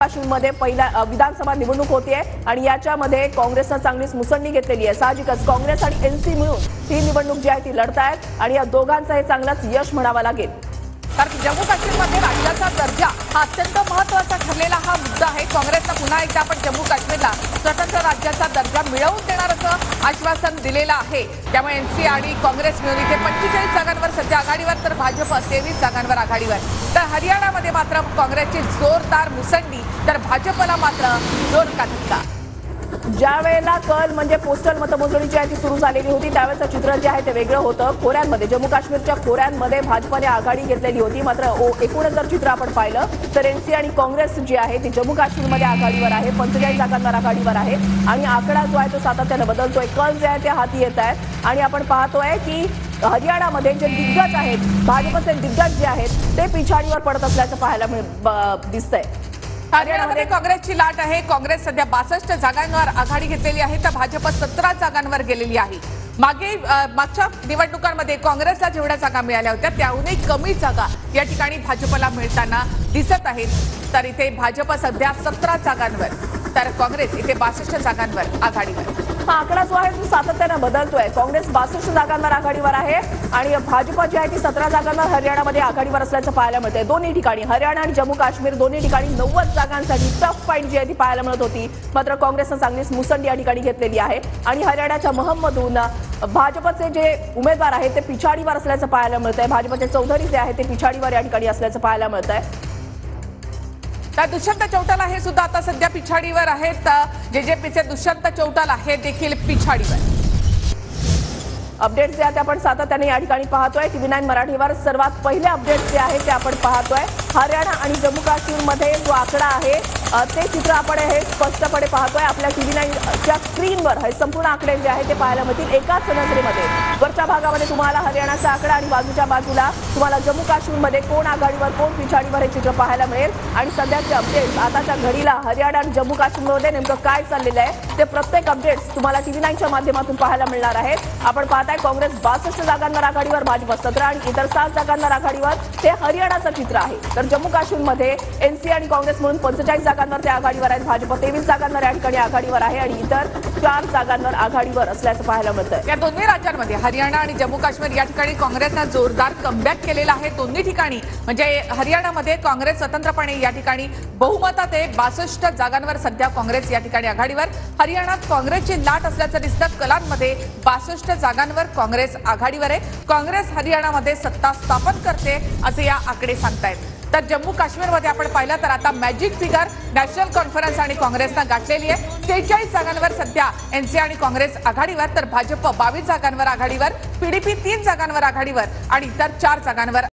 काश्मीरमध्ये पहिला विधानसभा निवडणूक होतीये आणि याच्यामध्ये काँग्रेसने चांगलीच मुसंडी घेतलेली आहे। साहजिकच काँग्रेस आणि एनसी मिळून ही निवडणूक जी आहे ती लढतायत आणि या दोघांचं हे चांगलंच यश म्हणावं लागेल। कारण जम्मू काश्मीरमध्ये राज्याचा दर्जा हा अत्यंत महत्त्वाचा ठरलेला हा मुद्दा आहे। काँग्रेसने पुन्हा एकदा आपण जम्मू काश्मीरला स्वतंत्र राज्याचा दर्जा मिळवून देणार असं आश्वासन दिलेलं आहे। त्यामुळे एनसी आणि काँग्रेस मिळून इथे 45 जागांवर सध्या आघाडीवर तर भाजप 23 जागांवर आघाडीवर। तर हरियाणामध्ये मात्र काँग्रेसची जोरदार मुसंडी तर भाजपला मात्र जोरदार धक्का। ज्या वेळेला कल म्हणजे पोस्टल मतमोजणी जी आहे ती सुरू झालेली होती त्यावेळेचं चित्र जे आहे ते वेगळं होतं। खोऱ्यांमध्ये जम्मू काश्मीरच्या खोऱ्यांमध्ये भाजपने आघाडी घेतलेली होती। मात्र एकूणच जर चित्र आपण पाहिलं तर एनसी आणि काँग्रेस जी आहे ती जम्मू काश्मीरमध्ये आघाडीवर आहे, 45 जागांवर आघाडीवर आहे आणि आकडा जो आहे तो सातत्याने बदलतोय। कल जे आहे ते हाती येत आहेत आणि आपण पाहतोय की हरियाणामध्ये जे दिग्गज आहेत, भाजपचे दिग्गज जे आहेत ते पिछाडीवर पडत असल्याचं पाहायला दिसतंय। हरियाणामध्ये काँग्रेसची लाट आहे। काँग्रेस सध्या 62 जागांवर आघाडी घेतलेली आहे तर भाजप 17 जागांवर गेलेली आहे। मागच्या निवडणुकांमध्ये काँग्रेसला जेवढ्या जागा मिळाल्या होत्या त्याहूनही कमी जागा या ठिकाणी भाजपला मिळताना दिसत आहेत। तर इथे भाजप सध्या 17 जागांवर तर काँग्रेस इथे 62 जागांवर आघाडीवर। हा आकडा जो आहे तो सातत्याने बदलतोय। काँग्रेस 62 जागांवर आघाडीवर आहे आणि भाजप जी आहे ती 17 जागांवर हरियाणामध्ये आघाडीवर असल्याचं पाहायला मिळतंय। दोन्ही ठिकाणी हरियाणा आणि जम्मू काश्मीर दोन्ही ठिकाणी 90 जागांसाठी टफ फाईट जी आहे ती पाहायला मिळत होती। मात्र काँग्रेसने चांगलीच मुसंडी या ठिकाणी घेतलेली आहे आणि हरियाणाच्या महममधून भाजपचे जे उमेदवार आहेत ते पिछाडीवर असल्याचं पाहायला मिळतंय। भाजपचे चौधरी जे आहे ते पिछाडीवर या ठिकाणी असल्याचं पाहायला मिळतंय। तर दुष्यंत चौटाला हे सुद्धा आता सध्या पिछाडीवर आहेत। जेजेपीचे दुष्यंत चौटाला हे देखील पिछाडीवर। अपडेट्स जे आहेत आपण सातत्याने या ठिकाणी पाहतोय। TV9 मराठीवर सर्वात पहिले अपडेट्स जे आहेत ते आपण पाहतोय। हरियाणा आणि जम्मू काश्मीरमध्ये जो आकडा आहे ते चित्र आपण हे स्पष्टपणे पाहतोय। आपल्या TV9च्या स्क्रीनवर हे संपूर्ण आकडे जे आहेत ते पाहायला मिळतील एकाच नजरेमध्ये। वरच्या भागामध्ये तुम्हाला हरियाणाचा आकडा आणि बाजूच्या बाजूला तुम्हाला जम्मू काश्मीरमध्ये कोण आघाडीवर कोण पिछाडीवर हे चित्र पाहायला मिळेल आणि सध्याचे अपडेट्स आताच्या घडीला हरियाणा आणि जम्मू काश्मीरमध्ये नेमकं काय चाललेलं आहे ते प्रत्येक अपडेट्स तुम्हाला TV9च्या माध्यमातून पाहायला मिळणार आहेत। आपण पाहताय काँग्रेस 62 जागांवर आघाडीवर, भाजप 17 आणि इतर 7 जागांवर आघाडीवर। ते हरियाणाचं चित्र आहे। तर जम्मू काश्मीरमध्ये एनसी आणि काँग्रेस म्हणून 45 जागांवर ते आघाडीवर आहेत, भाजप 23 जागांवर या ठिकाणी आघाडीवर आहे आणि इतर 4 जागांवर आघाडीवर असल्याचं पाहायला मिळतंय। या दोन्ही राज्यांमध्ये हरियाणा आणि जम्मू काश्मीर या ठिकाणी काँग्रेसने जोरदार कमबॅक केलेला आहे। दोन्ही ठिकाणी म्हणजे हरियाणामध्ये काँग्रेस स्वतंत्रपणे या ठिकाणी बहुमतात आहे। 62 जागांवर सध्या काँग्रेस या ठिकाणी आघाडीवर। हरियाणात काँग्रेसची लाट असल्याचं दिसतं। कलांमध्ये 62 जागांवर काँग्रेस आघाडीवर आहे। काँग्रेस हरियाणामध्ये सत्ता स्थापन करते असे या आकडे सांगतायत। तर जम्मू काश्मीरमध्ये आपण पाहिलं तर आता मॅजिक फिगर नॅशनल कॉन्फरन्स आणि काँग्रेसने गाठलेली आहे। 46 जागांवर सध्या एनसी आणि काँग्रेस आघाडीवर तर भाजप 22 जागांवर आघाडीवर, PDP 3 जागांवर आघाडीवर आणि इतर 4 जागांवर